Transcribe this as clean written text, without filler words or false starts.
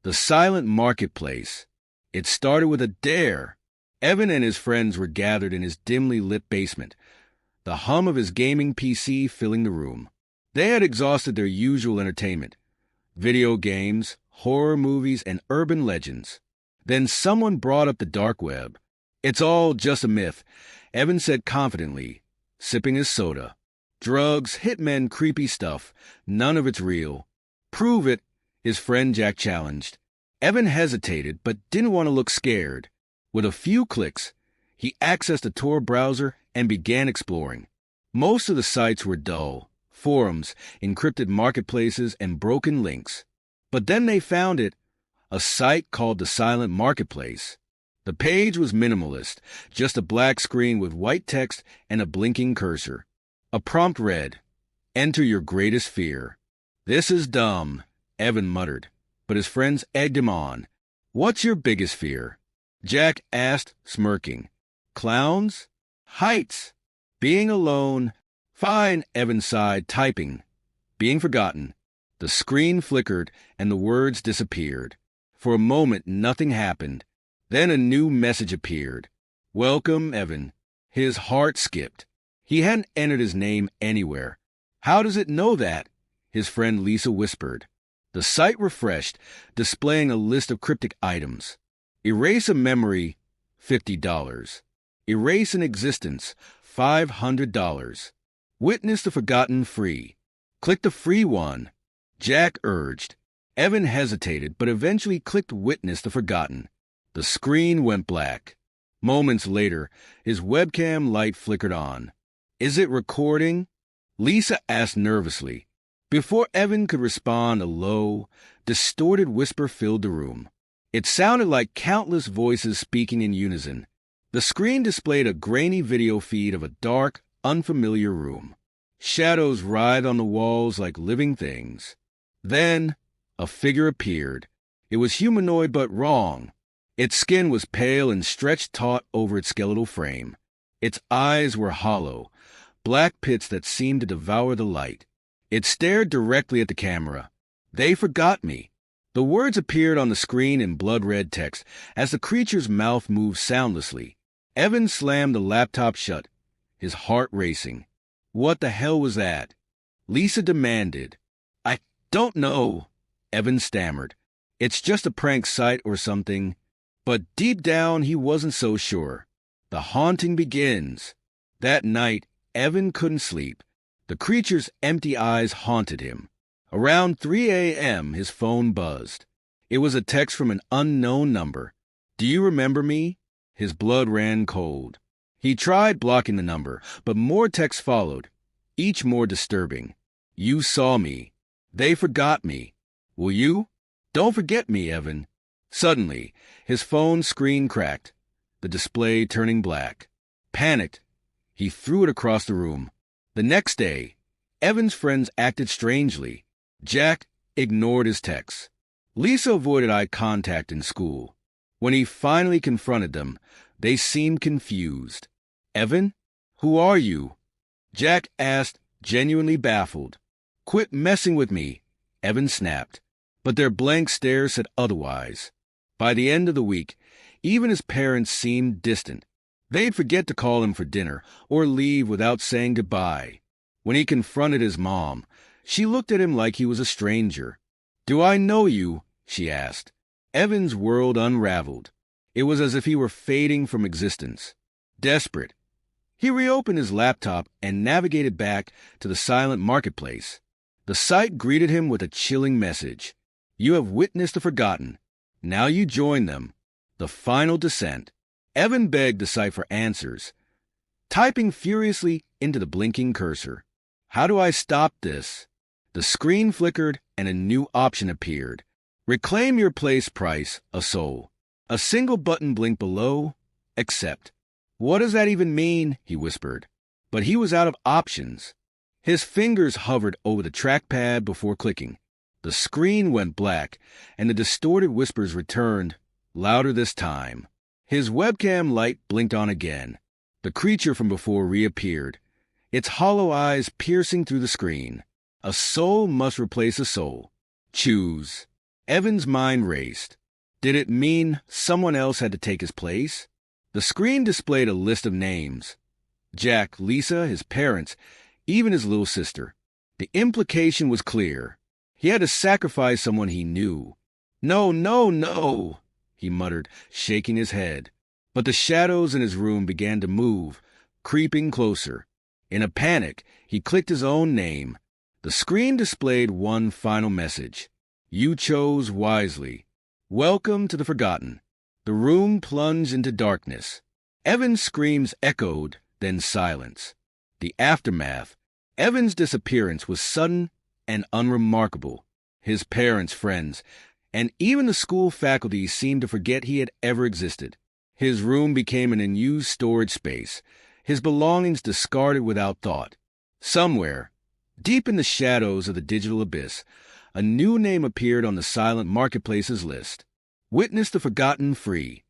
The silent marketplace. It started with a dare. Evan and his friends were gathered in his dimly lit basement, the hum of his gaming PC filling the room. They had exhausted their usual entertainment: video games, horror movies, and urban legends. Then someone brought up the dark web. "It's all just a myth," Evan said confidently, sipping his soda. "Drugs, hitmen, creepy stuff. None of it's real." "Prove it," his friend Jack challenged. Evan hesitated, but didn't want to look scared. With a few clicks, he accessed a Tor browser and began exploring. Most of the sites were dull: forums, encrypted marketplaces, and broken links. But then they found it, a site called the Silent Marketplace. The page was minimalist, just a black screen with white text and a blinking cursor. A prompt read, "Enter your greatest fear." "This is dumb," Evan muttered, but his friends egged him on. "What's your biggest fear?" Jack asked, smirking. "Clowns? Heights? Being alone?" "Fine," Evan sighed, typing. "Being forgotten." The screen flickered and the words disappeared. For a moment, nothing happened. Then a new message appeared. "Welcome, Evan." His heart skipped. He hadn't entered his name anywhere. "How does it know that?" his friend Lisa whispered. The site refreshed, displaying a list of cryptic items. Erase a memory, $50. Erase an existence, $500. Witness the forgotten free. Click the free one, Jack urged. Evan hesitated, but eventually clicked Witness the Forgotten. The screen went black. Moments later, his webcam light flickered on. "Is it recording?" Lisa asked nervously. Before Evan could respond, a low, distorted whisper filled the room. It sounded like countless voices speaking in unison. The screen displayed a grainy video feed of a dark, unfamiliar room. Shadows writhed on the walls like living things. Then, a figure appeared. It was humanoid but wrong. Its skin was pale and stretched taut over its skeletal frame. Its eyes were hollow, black pits that seemed to devour the light. It stared directly at the camera. "They forgot me." The words appeared on the screen in blood-red text as the creature's mouth moved soundlessly. Evan slammed the laptop shut, his heart racing. What the hell was that? Lisa demanded. "I don't know," Evan stammered. "It's just a prank site or something." But deep down, he wasn't so sure. The haunting begins. That night, Evan couldn't sleep. The creature's empty eyes haunted him. Around 3 a.m., his phone buzzed. It was a text from an unknown number. "Do you remember me?" His blood ran cold. He tried blocking the number, but more texts followed, each more disturbing. "You saw me. They forgot me. Will you? Don't forget me, Evan." Suddenly, his phone screen cracked, the display turning black. Panicked, he threw it across the room. The next day, Evan's friends acted strangely. Jack ignored his texts. Lisa avoided eye contact in school. When he finally confronted them, they seemed confused. "Evan? Who are you?" Jack asked, genuinely baffled. "Quit messing with me," Evan snapped. But their blank stares said otherwise. By the end of the week, even his parents seemed distant. They'd forget to call him for dinner or leave without saying goodbye. When he confronted his mom, she looked at him like he was a stranger. "Do I know you?" she asked. Evan's world unraveled. It was as if he were fading from existence. Desperate, he reopened his laptop and navigated back to the Silent Marketplace. The site greeted him with a chilling message. "You have witnessed the forgotten. Now you join them. The final descent." Evan begged the site for answers, typing furiously into the blinking cursor. "How do I stop this?" The screen flickered and a new option appeared. "Reclaim your place price, a soul." A single button blinked below. "Accept." "What does that even mean?" he whispered. But he was out of options. His fingers hovered over the trackpad before clicking. The screen went black, and the distorted whispers returned, louder this time. His webcam light blinked on again. The creature from before reappeared, its hollow eyes piercing through the screen. "A soul must replace a soul. Choose." Evan's mind raced. Did it mean someone else had to take his place? The screen displayed a list of names. Jack, Lisa, his parents, even his little sister. The implication was clear. He had to sacrifice someone he knew. No, no, no, he muttered, shaking his head. But the shadows in his room began to move, creeping closer. In a panic, he clicked his own name. The screen displayed one final message. You chose wisely. Welcome to the Forgotten. The room plunged into darkness. Evan's screams echoed, then silence. The aftermath. Evan's disappearance was sudden and unremarkable. His parents, friends, and even the school faculty seemed to forget he had ever existed. His room became an unused storage space, his belongings discarded without thought. Somewhere, deep in the shadows of the digital abyss, a new name appeared on the silent marketplace's list. Witness the Forgotten free.